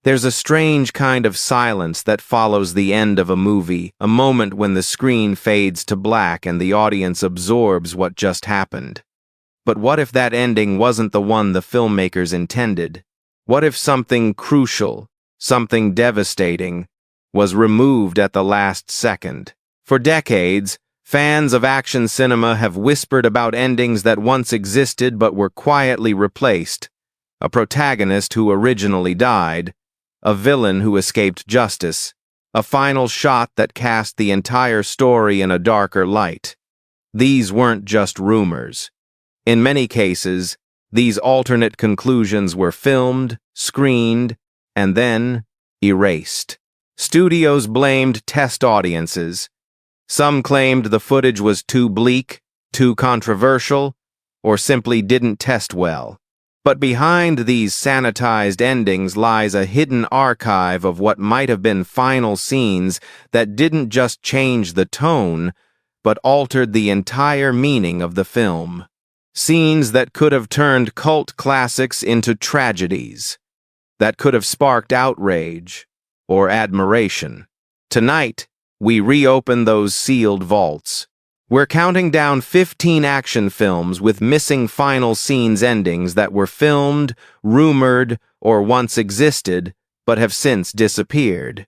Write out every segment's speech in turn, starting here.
There's a strange kind of silence that follows the end of a movie, a moment when the screen fades to black and the audience absorbs what just happened. But what if that ending wasn't the one the filmmakers intended? What if something crucial, something devastating, was removed at the last second? For decades, fans of action cinema have whispered about endings that once existed but were quietly replaced. A protagonist who originally died, a villain who escaped justice, a final shot that cast the entire story in a darker light. These weren't just rumors. In many cases, these alternate conclusions were filmed, screened, and then erased. Studios blamed test audiences. Some claimed the footage was too bleak, too controversial, or simply didn't test well. But behind these sanitized endings lies a hidden archive of what might have been final scenes that didn't just change the tone, but altered the entire meaning of the film. Scenes that could have turned cult classics into tragedies, that could have sparked outrage or admiration. Tonight, we reopen those sealed vaults. We're counting down 15 action films with missing final scenes endings that were filmed, rumored, or once existed, but have since disappeared.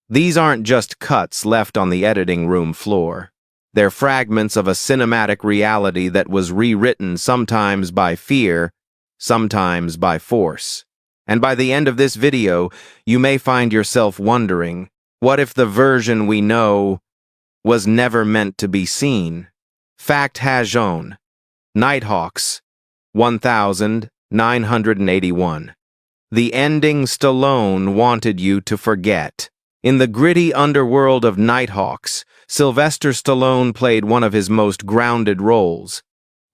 These aren't just cuts left on the editing room floor. They're fragments of a cinematic reality that was rewritten sometimes by fear, sometimes by force. And by the end of this video, you may find yourself wondering, what if the version we know was never meant to be seen? Fact has shown. Nighthawks, 1981. The ending Stallone wanted you to forget. In the gritty underworld of Nighthawks, Sylvester Stallone played one of his most grounded roles.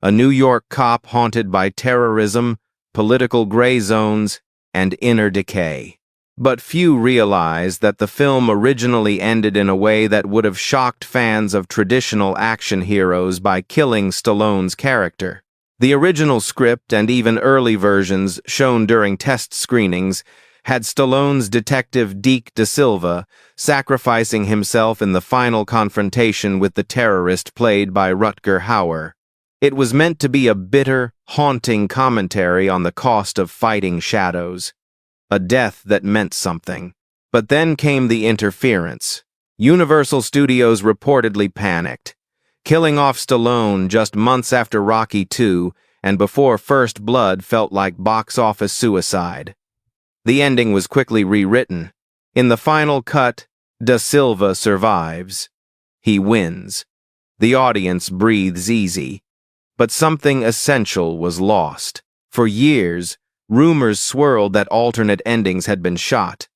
A New York cop haunted by terrorism, political gray zones, and inner decay. But few realize that the film originally ended in a way that would have shocked fans of traditional action heroes by killing Stallone's character. The original script and even early versions shown during test screenings had Stallone's detective Deke Da Silva sacrificing himself in the final confrontation with the terrorist played by Rutger Hauer. It was meant to be a bitter, haunting commentary on the cost of fighting shadows. A death that meant something. But then came the interference. Universal Studios reportedly panicked, killing off Stallone just months after Rocky II and before First Blood felt like box office suicide. The ending was quickly rewritten. In the final cut, Da Silva survives. He wins. The audience breathes easy. But something essential was lost. For years, rumors swirled that alternate endings had been shot.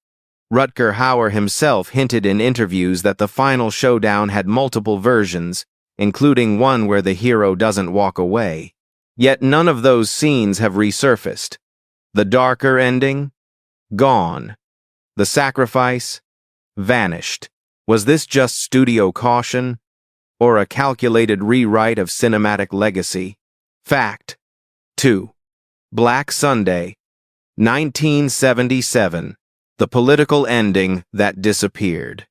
Rutger Hauer himself hinted in interviews that the final showdown had multiple versions, including one where the hero doesn't walk away. Yet none of those scenes have resurfaced. The darker ending? Gone. The sacrifice? Vanished. Was this just studio caution, or a calculated rewrite of cinematic legacy? Fact. 2. Black Sunday, 1977, the political ending that disappeared.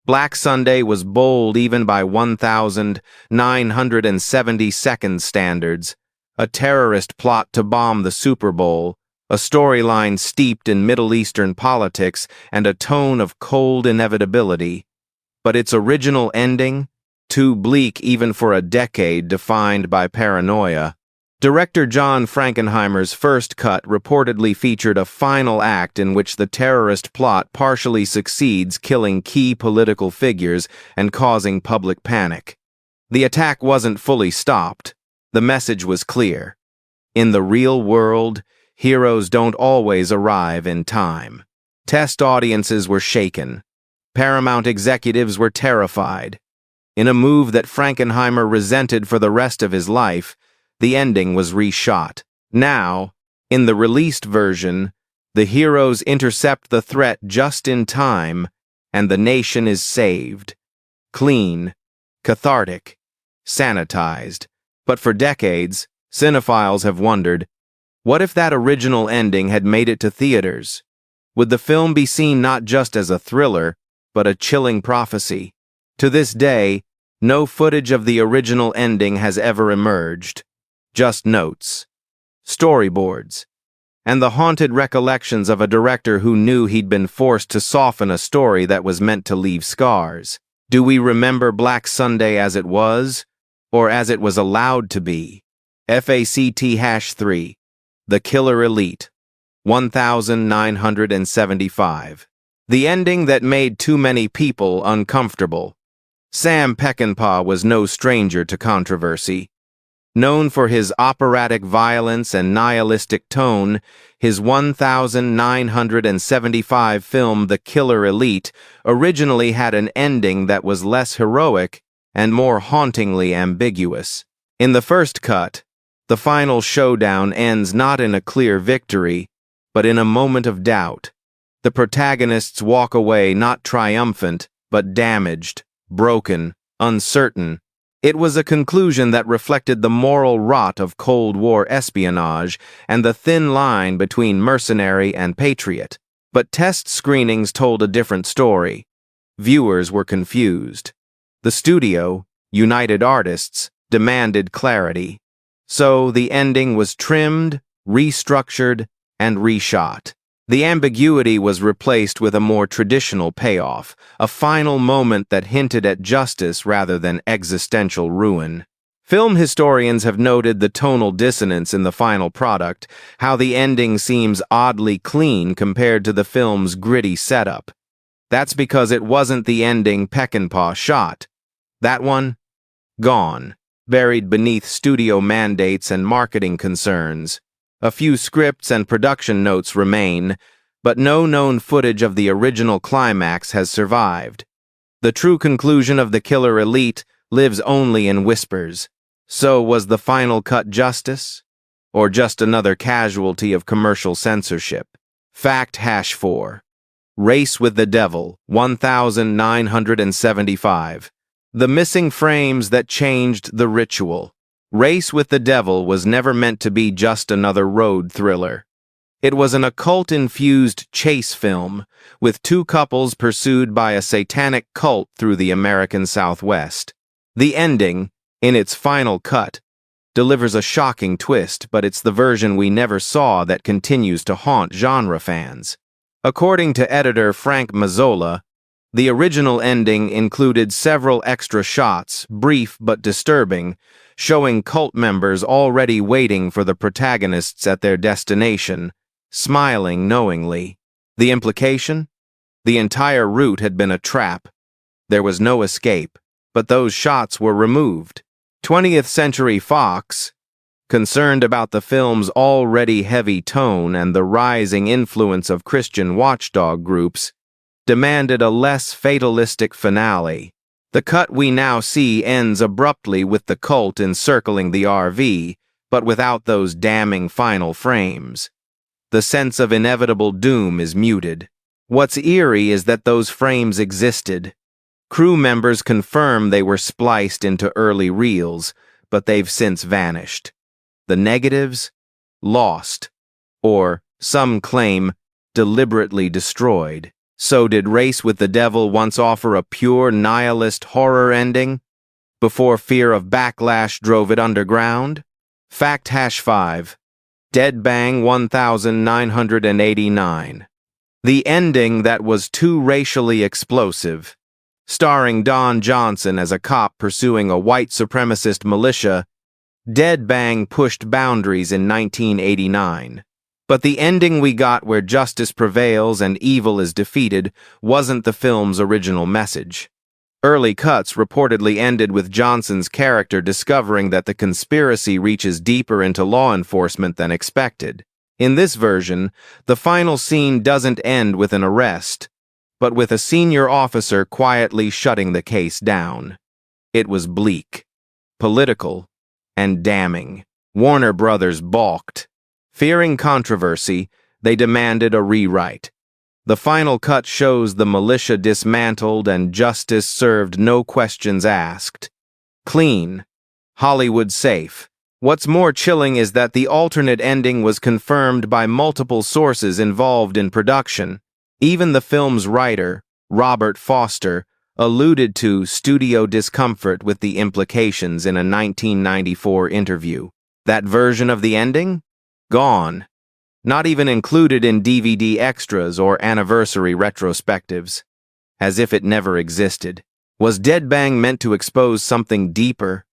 Black Sunday was bold even by 1972 standards, a terrorist plot to bomb the Super Bowl, a storyline steeped in Middle Eastern politics, and a tone of cold inevitability. But its original ending? Too bleak even for a decade defined by paranoia. Director John Frankenheimer's first cut reportedly featured a final act in which the terrorist plot partially succeeds, killing key political figures and causing public panic. The attack wasn't fully stopped. The message was clear. In the real world, heroes don't always arrive in time. Test audiences were shaken. Paramount executives were terrified. In a move that Frankenheimer resented for the rest of his life, the ending was reshot. Now, in the released version, the heroes intercept the threat just in time, and the nation is saved. Clean, cathartic, sanitized. But for decades, cinephiles have wondered, what if that original ending had made it to theaters? Would the film be seen not just as a thriller, but a chilling prophecy? To this day, no footage of the original ending has ever emerged. Just notes, storyboards, and the haunted recollections of a director who knew he'd been forced to soften a story that was meant to leave scars. Do we remember Black Sunday as it was, or as it was allowed to be? FACT-3, The Killer Elite, 1975. The ending that made too many people uncomfortable. Sam Peckinpah was no stranger to controversy. Known for his operatic violence and nihilistic tone, his 1975 film The Killer Elite originally had an ending that was less heroic and more hauntingly ambiguous. In the first cut, the final showdown ends not in a clear victory, but in a moment of doubt. The protagonists walk away not triumphant, but damaged, broken, uncertain. It was a conclusion that reflected the moral rot of Cold War espionage and the thin line between mercenary and patriot. But test screenings told a different story. Viewers were confused. The studio, United Artists, demanded clarity. So the ending was trimmed, restructured, and reshot. The ambiguity was replaced with a more traditional payoff, a final moment that hinted at justice rather than existential ruin. Film historians have noted the tonal dissonance in the final product, how the ending seems oddly clean compared to the film's gritty setup. That's because it wasn't the ending Peckinpah shot. That one? Gone, buried beneath studio mandates and marketing concerns. A few scripts and production notes remain, but no known footage of the original climax has survived. The true conclusion of The Killer Elite lives only in whispers. So was the final cut justice? Or just another casualty of commercial censorship? Fact-4. Race with the Devil, 1975. The missing frames that changed the ritual. Race with the Devil was never meant to be just another road thriller. It was an occult-infused chase film, with two couples pursued by a satanic cult through the American Southwest. The ending, in its final cut, delivers a shocking twist, but it's the version we never saw that continues to haunt genre fans. According to editor Frank Mazzola, the original ending included several extra shots, brief but disturbing, showing cult members already waiting for the protagonists at their destination, smiling knowingly. The implication? The entire route had been a trap. There was no escape, but those shots were removed. 20th Century Fox, concerned about the film's already heavy tone and the rising influence of Christian watchdog groups, demanded a less fatalistic finale. The cut we now see ends abruptly with the cult encircling the RV, but without those damning final frames. The sense of inevitable doom is muted. What's eerie is that those frames existed. Crew members confirm they were spliced into early reels, but they've since vanished. The negatives? Lost. Or, some claim, deliberately destroyed. So did Race with the Devil once offer a pure nihilist horror ending, before fear of backlash drove it underground? Fact-5. Dead Bang 1989. The ending that was too racially explosive. Starring Don Johnson as a cop pursuing a white supremacist militia, Dead Bang pushed boundaries in 1989. But the ending we got where justice prevails and evil is defeated wasn't the film's original message. Early cuts reportedly ended with Johnson's character discovering that the conspiracy reaches deeper into law enforcement than expected. In this version, the final scene doesn't end with an arrest, but with a senior officer quietly shutting the case down. It was bleak, political, and damning. Warner Brothers balked. Fearing controversy, they demanded a rewrite. The final cut shows the militia dismantled and justice served, no questions asked. Clean. Hollywood safe. What's more chilling is that the alternate ending was confirmed by multiple sources involved in production. Even the film's writer, Robert Foster, alluded to studio discomfort with the implications in a 1994 interview. That version of the ending? Gone. Not even included in DVD extras or anniversary retrospectives. As if it never existed. Was Dead Bang meant to expose something deeper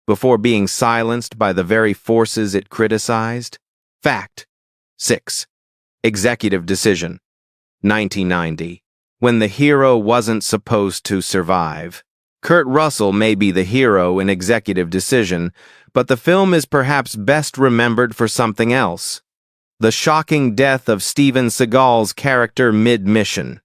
before being silenced by the very forces it criticized? Fact. 6. Executive decision. 1990. When the hero wasn't supposed to survive. Kurt Russell may be the hero in Executive Decision, but the film is perhaps best remembered for something else. The shocking death of Steven Seagal's character mid-mission.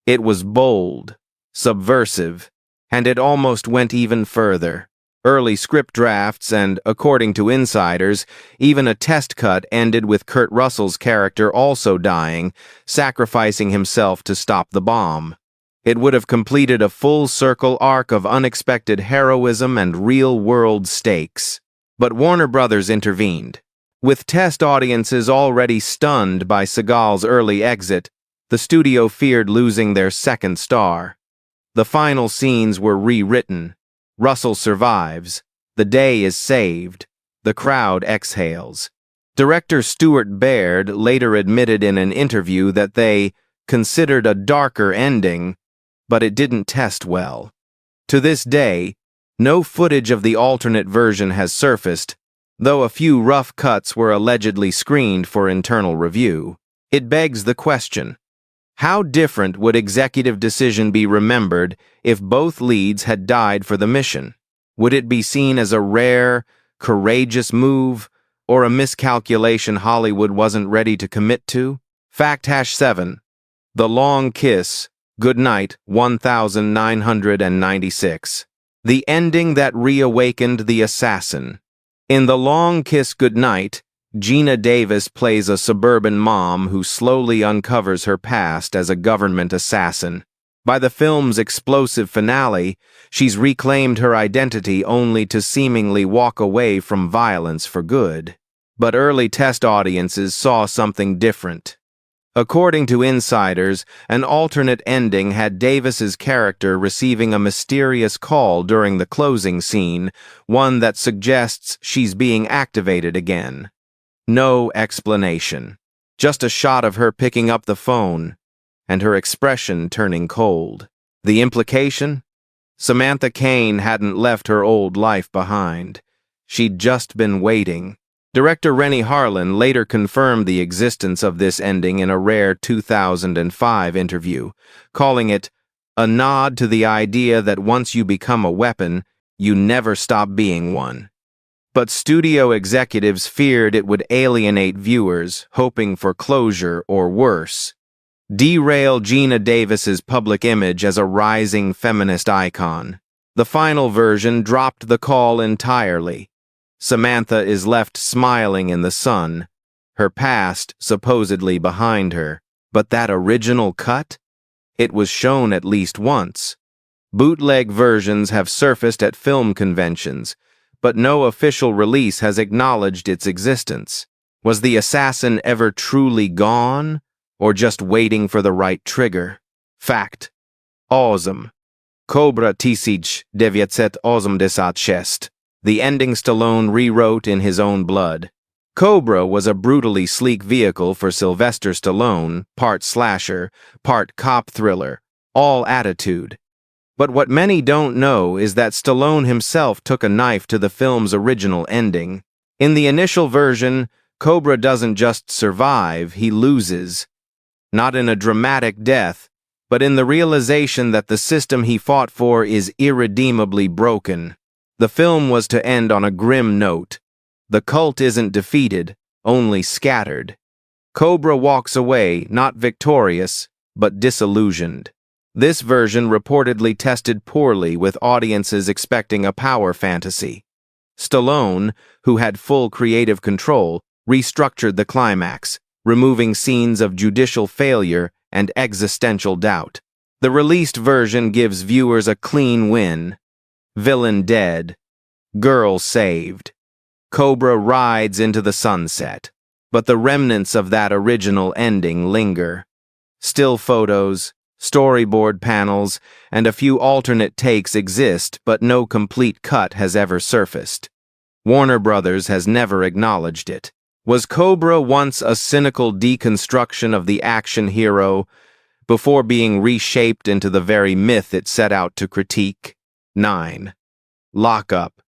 It was bold, subversive, and it almost went even further. Early script drafts and, according to insiders, even a test cut ended with Kurt Russell's character also dying, sacrificing himself to stop the bomb. It would have completed a full-circle arc of unexpected heroism and real-world stakes. But Warner Brothers intervened. With test audiences already stunned by Seagal's early exit, the studio feared losing their second star. The final scenes were rewritten. Russell survives. The day is saved. The crowd exhales. Director Stuart Baird later admitted in an interview that they considered a darker ending, but it didn't test well. To this day, no footage of the alternate version has surfaced, though a few rough cuts were allegedly screened for internal review. It begs the question, how different would Executive Decision be remembered if both leads had died for the mission? Would it be seen as a rare, courageous move, or a miscalculation Hollywood wasn't ready to commit to? Fact #7. The Long Kiss, Goodnight, 1996. The ending that reawakened the assassin. In The Long Kiss Goodnight, Gina Davis plays a suburban mom who slowly uncovers her past as a government assassin. By the film's explosive finale, she's reclaimed her identity only to seemingly walk away from violence for good. But early test audiences saw something different. According to insiders, an alternate ending had Davis's character receiving a mysterious call during the closing scene, one that suggests she's being activated again. No explanation. Just a shot of her picking up the phone, and her expression turning cold. The implication? Samantha Cain hadn't left her old life behind. She'd just been waiting. Director Renny Harlin later confirmed the existence of this ending in a rare 2005 interview, calling it a nod to the idea that once you become a weapon, you never stop being one. But studio executives feared it would alienate viewers, hoping for closure or worse. Derail Gina Davis's public image as a rising feminist icon. The final version dropped the call entirely. Samantha is left smiling in the sun, her past supposedly behind her. But that original cut? It was shown at least once. Bootleg versions have surfaced at film conventions, but no official release has acknowledged its existence. Was the assassin ever truly gone, or just waiting for the right trigger? Fact. Awesome. Cobra 1986. The ending Stallone rewrote in his own blood. Cobra was a brutally sleek vehicle for Sylvester Stallone, part slasher, part cop thriller, all attitude. But what many don't know is that Stallone himself took a knife to the film's original ending. In the initial version, Cobra doesn't just survive, he loses. Not in a dramatic death, but in the realization that the system he fought for is irredeemably broken. The film was to end on a grim note. The cult isn't defeated, only scattered. Cobra walks away, not victorious, but disillusioned. This version reportedly tested poorly with audiences expecting a power fantasy. Stallone, who had full creative control, restructured the climax, removing scenes of judicial failure and existential doubt. The released version gives viewers a clean win. Villain dead. Girl saved. Cobra rides into the sunset. But the remnants of that original ending linger. Still photos, storyboard panels, and a few alternate takes exist, but no complete cut has ever surfaced. Warner Brothers has never acknowledged it. Was Cobra once a cynical deconstruction of the action hero before being reshaped into the very myth it set out to critique? 9. Lockup,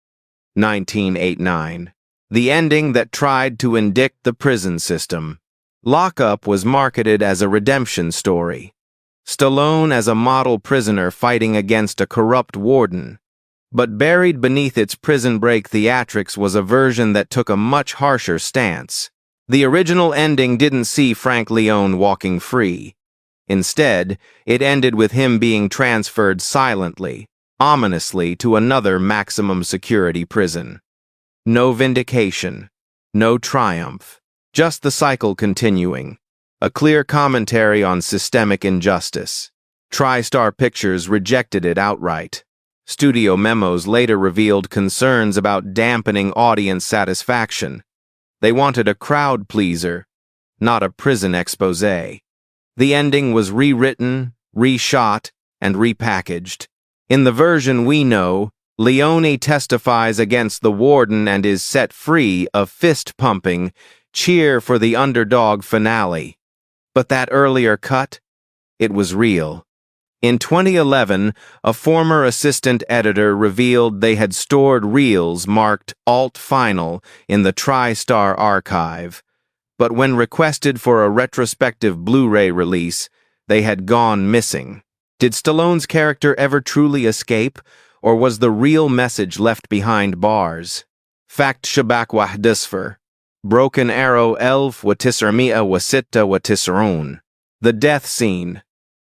1989. The ending that tried to indict the prison system. Lockup was marketed as a redemption story. Stallone as a model prisoner fighting against a corrupt warden. But buried beneath its prison break theatrics was a version that took a much harsher stance. The original ending didn't see Frank Leone walking free. Instead, it ended with him being transferred silently, ominously, to another maximum security prison. No vindication, no triumph, just the cycle continuing. A clear commentary on systemic injustice. TriStar Pictures rejected it outright. Studio memos later revealed concerns about dampening audience satisfaction. They wanted a crowd pleaser, not a prison expose. The ending was rewritten, reshot, and repackaged. In the version we know, Leone testifies against the warden and is set free, a fist-pumping, cheer for the underdog finale. But that earlier cut? It was real. In 2011, a former assistant editor revealed they had stored reels marked Alt Final in the TriStar archive. But when requested for a retrospective Blu-ray release, they had gone missing. Did Stallone's character ever truly escape, or was the real message left behind bars? Fact Shabak Wahdisfer. Broken Arrow 1996. The death scene.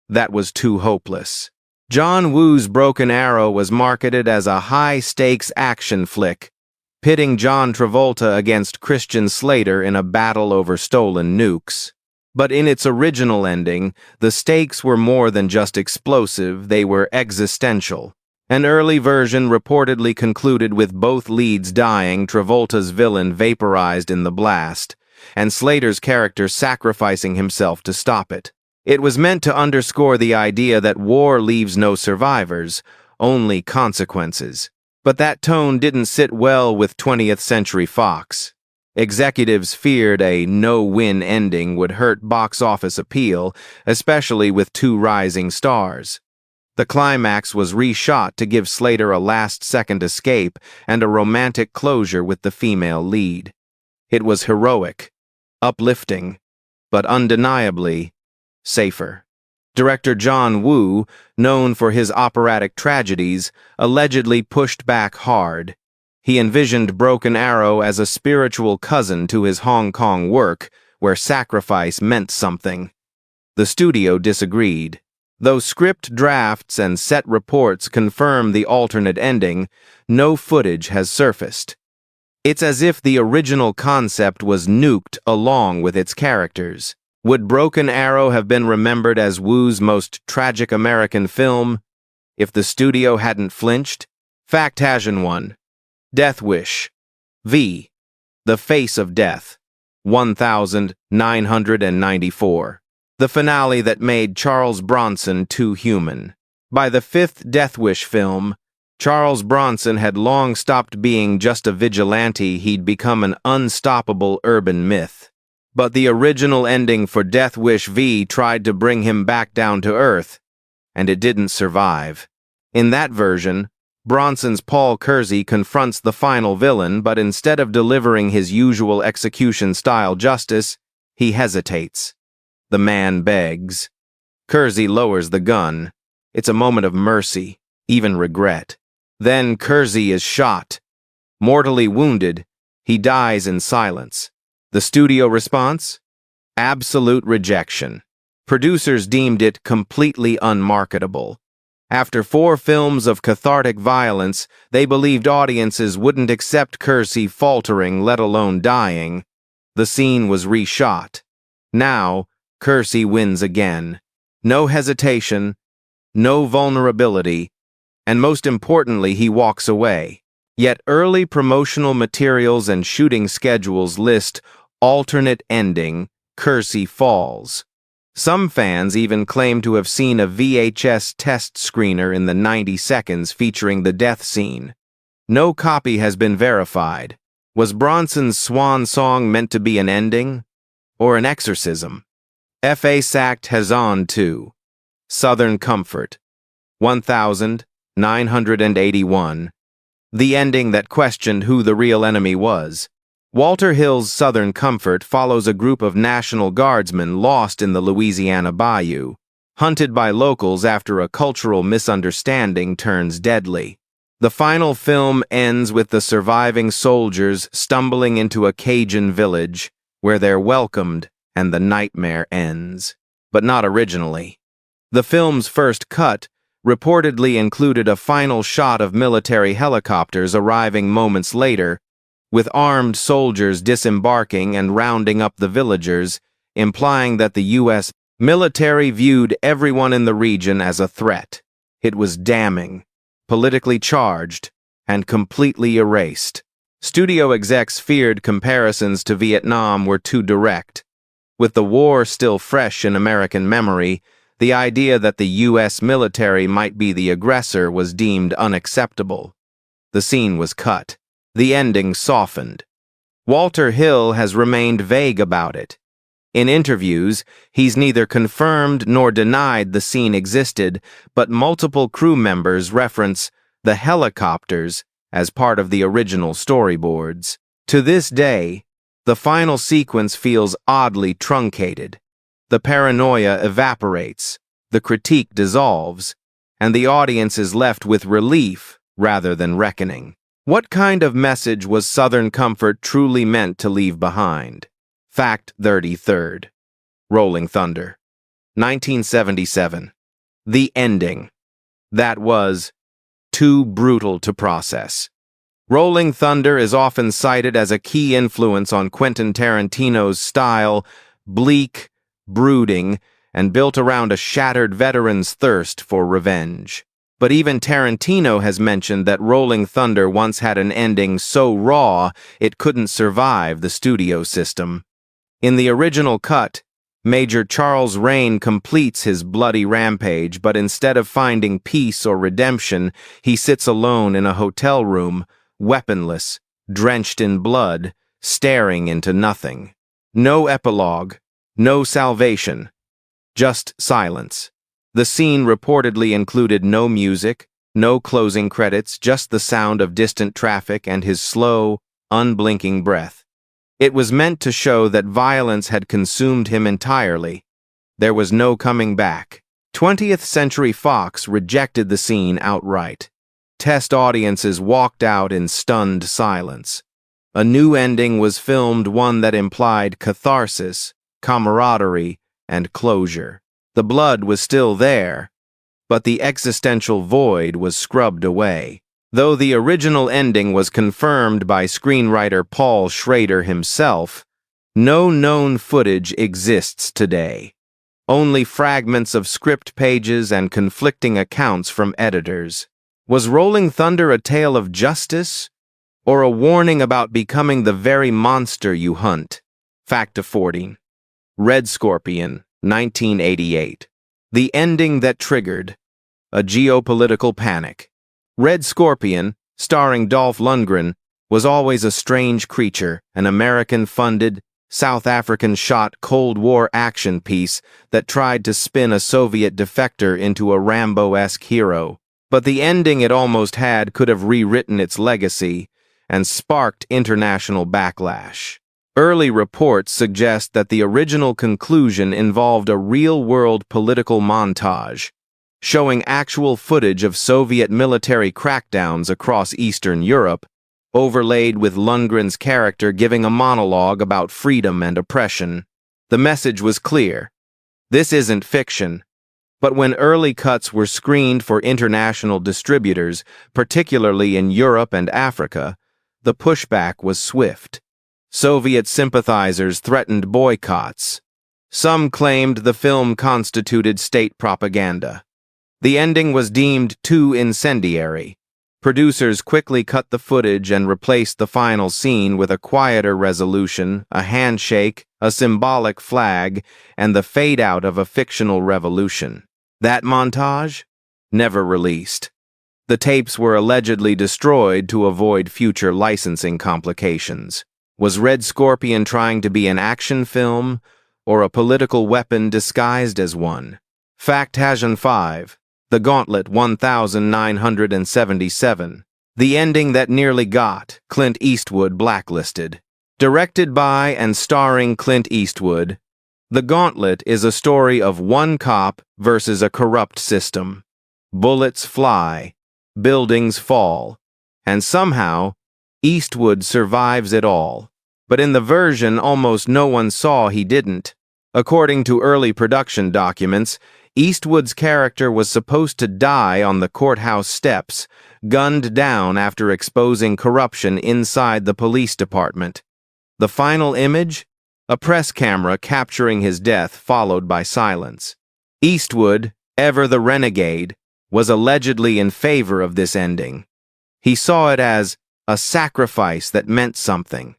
That was too hopeless. John Woo's Broken Arrow was marketed as a high-stakes action flick, pitting John Travolta against Christian Slater in a battle over stolen nukes. But in its original ending, the stakes were more than just explosive, they were existential. An early version reportedly concluded with both leads dying, Travolta's villain vaporized in the blast, and Slater's character sacrificing himself to stop it. It was meant to underscore the idea that war leaves no survivors, only consequences. But that tone didn't sit well with 20th Century Fox. Executives feared a no-win ending would hurt box office appeal, especially with two rising stars. The climax was reshot to give Slater a last-second escape and a romantic closure with the female lead. It was heroic, uplifting, but undeniably safer. Director John Woo, known for his operatic tragedies, allegedly pushed back hard. He envisioned Broken Arrow as a spiritual cousin to his Hong Kong work, where sacrifice meant something. The studio disagreed. Though script drafts and set reports confirm the alternate ending, no footage has surfaced. It's as if the original concept was nuked along with its characters. Would Broken Arrow have been remembered as Woo's most tragic American film if the studio hadn't flinched? Fact Hajan 1. Death Wish. V. The Face of Death. 1994. The finale that made Charles Bronson too human. By the fifth Death Wish film, Charles Bronson had long stopped being just a vigilante, he'd become an unstoppable urban myth. But the original ending for Death Wish V tried to bring him back down to earth, and it didn't survive. In that version, Bronson's Paul Kersey confronts the final villain, but instead of delivering his usual execution-style justice, he hesitates. The man begs. Kersey lowers the gun. It's a moment of mercy, even regret. Then Kersey is shot. Mortally wounded, he dies in silence. The studio response? Absolute rejection. Producers deemed it completely unmarketable. After 4 films of cathartic violence, they believed audiences wouldn't accept Kersey faltering, let alone dying. The scene was reshot. Now, Kersey wins again. No hesitation, no vulnerability, and most importantly, he walks away. Yet early promotional materials and shooting schedules list alternate ending, Kersey falls. Some fans even claim to have seen a VHS test screener in the 90 seconds featuring the death scene. No copy has been verified. Was Bronson's swan song meant to be an ending? Or an exorcism? F.A. Sacked Hazan 2. Southern Comfort. 1981. The ending that questioned who the real enemy was. Walter Hill's Southern Comfort follows a group of National Guardsmen lost in the Louisiana bayou, hunted by locals after a cultural misunderstanding turns deadly. The final film ends with the surviving soldiers stumbling into a Cajun village, where they're welcomed and the nightmare ends. But not originally. The film's first cut reportedly included a final shot of military helicopters arriving moments later, with armed soldiers disembarking and rounding up the villagers, implying that the U.S. military viewed everyone in the region as a threat. It was damning, politically charged, and completely erased. Studio execs feared comparisons to Vietnam were too direct. With the war still fresh in American memory, the idea that the U.S. military might be the aggressor was deemed unacceptable. The scene was cut. The ending softened. Walter Hill has remained vague about it. In interviews, he's neither confirmed nor denied the scene existed, but multiple crew members reference the helicopters as part of the original storyboards. To this day, the final sequence feels oddly truncated. The paranoia evaporates, the critique dissolves, and the audience is left with relief rather than reckoning. What kind of message was Southern Comfort truly meant to leave behind? Fact 33rd. Rolling Thunder. 1977. The ending. That was too brutal to process. Rolling Thunder is often cited as a key influence on Quentin Tarantino's style, bleak, brooding, and built around a shattered veteran's thirst for revenge. But even Tarantino has mentioned that Rolling Thunder once had an ending so raw it couldn't survive the studio system. In the original cut, Major Charles Rain completes his bloody rampage, but instead of finding peace or redemption, he sits alone in a hotel room, weaponless, drenched in blood, staring into nothing. No epilogue. No salvation, just silence. The scene reportedly included no music, no closing credits, just the sound of distant traffic and his slow, unblinking breath. It was meant to show that violence had consumed him entirely. There was no coming back. 20th Century Fox rejected the scene outright. Test audiences walked out in stunned silence. A new ending was filmed, one that implied catharsis, camaraderie, and closure. The blood was still there, but the existential void was scrubbed away. Though the original ending was confirmed by screenwriter Paul Schrader himself, no known footage exists today. Only fragments of script pages and conflicting accounts from editors. Was Rolling Thunder a tale of justice, or a warning about becoming the very monster you hunt? Fact 40. Red Scorpion, 1988. The ending that triggered a geopolitical panic. Red Scorpion, starring Dolph Lundgren, was always a strange creature, an American-funded, South African-shot Cold War action piece that tried to spin a Soviet defector into a Rambo-esque hero. But the ending it almost had could have rewritten its legacy and sparked international backlash. Early reports suggest that the original conclusion involved a real-world political montage, showing actual footage of Soviet military crackdowns across Eastern Europe, overlaid with Lundgren's character giving a monologue about freedom and oppression. The message was clear. This isn't fiction. But when early cuts were screened for international distributors, particularly in Europe and Africa, the pushback was swift. Soviet sympathizers threatened boycotts. Some claimed the film constituted state propaganda. The ending was deemed too incendiary. Producers quickly cut the footage and replaced the final scene with a quieter resolution, a handshake, a symbolic flag, and the fade-out of a fictional revolution. That montage? Never released. The tapes were allegedly destroyed to avoid future licensing complications. Was Red Scorpion trying to be an action film, or a political weapon disguised as one? Fact 5. The Gauntlet 1977. The ending that nearly got Clint Eastwood blacklisted. Directed by and starring Clint Eastwood, The Gauntlet is a story of one cop versus a corrupt system. Bullets fly, buildings fall, and somehow, Eastwood survives it all. But in the version almost no one saw he didn't. According to early production documents, Eastwood's character was supposed to die on the courthouse steps, gunned down after exposing corruption inside the police department. The final image? A press camera capturing his death followed by silence. Eastwood, ever the renegade, was allegedly in favor of this ending. He saw it as a sacrifice that meant something.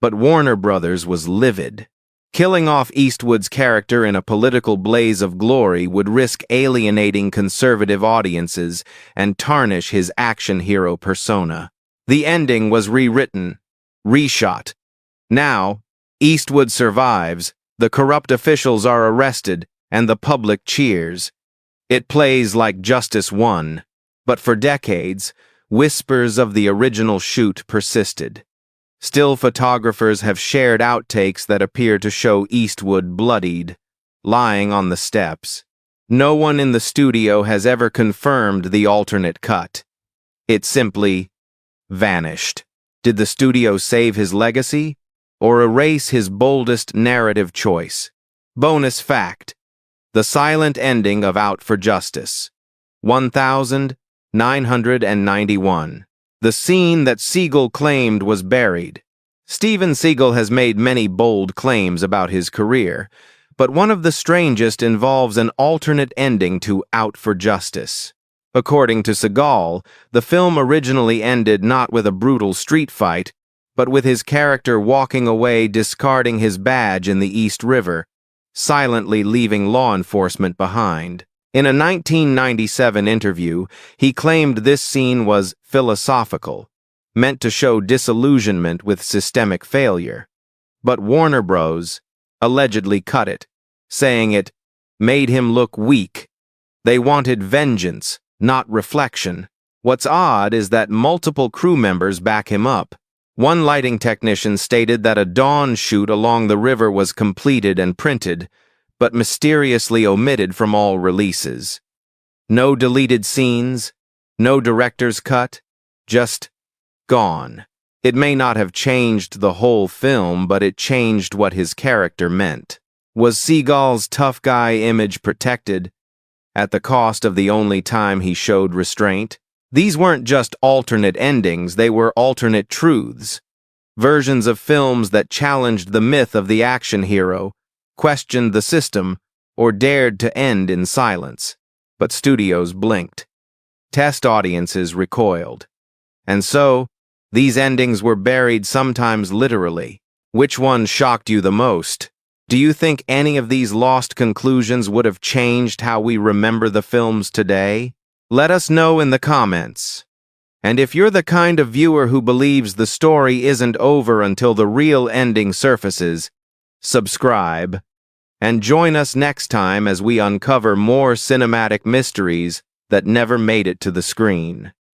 But Warner Brothers was livid. Killing off Eastwood's character in a political blaze of glory would risk alienating conservative audiences and tarnish his action hero persona. The ending was rewritten, reshot. Now, Eastwood survives, the corrupt officials are arrested, and the public cheers. It plays like justice won, but for decades, whispers of the original shoot persisted. Still photographers have shared outtakes that appear to show Eastwood bloodied, lying on the steps. No one in the studio has ever confirmed the alternate cut. It simply vanished. Did the studio save his legacy, or erase his boldest narrative choice? Bonus fact: the silent ending of Out for Justice. 1991. The scene that Seagal claimed was buried. Steven Seagal has made many bold claims about his career, but one of the strangest involves an alternate ending to Out for Justice. According to Seagal, the film originally ended not with a brutal street fight, but with his character walking away discarding his badge in the East River, silently leaving law enforcement behind. In a 1997 interview, he claimed this scene was philosophical, meant to show disillusionment with systemic failure. But Warner Bros. Allegedly cut it, saying it made him look weak. They wanted vengeance, not reflection. What's odd is that multiple crew members back him up. One lighting technician stated that a dawn shoot along the river was completed and printed, but mysteriously omitted from all releases. No deleted scenes, no director's cut, just gone. It may not have changed the whole film, but it changed what his character meant. Was Seagal's tough guy image protected at the cost of the only time he showed restraint? These weren't just alternate endings, they were alternate truths. Versions of films that challenged the myth of the action hero, questioned the system, or dared to end in silence. But studios blinked. Test audiences recoiled. And so, these endings were buried, sometimes literally. Which one shocked you the most? Do you think any of these lost conclusions would have changed how we remember the films today? Let us know in the comments. And if you're the kind of viewer who believes the story isn't over until the real ending surfaces, subscribe, and join us next time as we uncover more cinematic mysteries that never made it to the screen.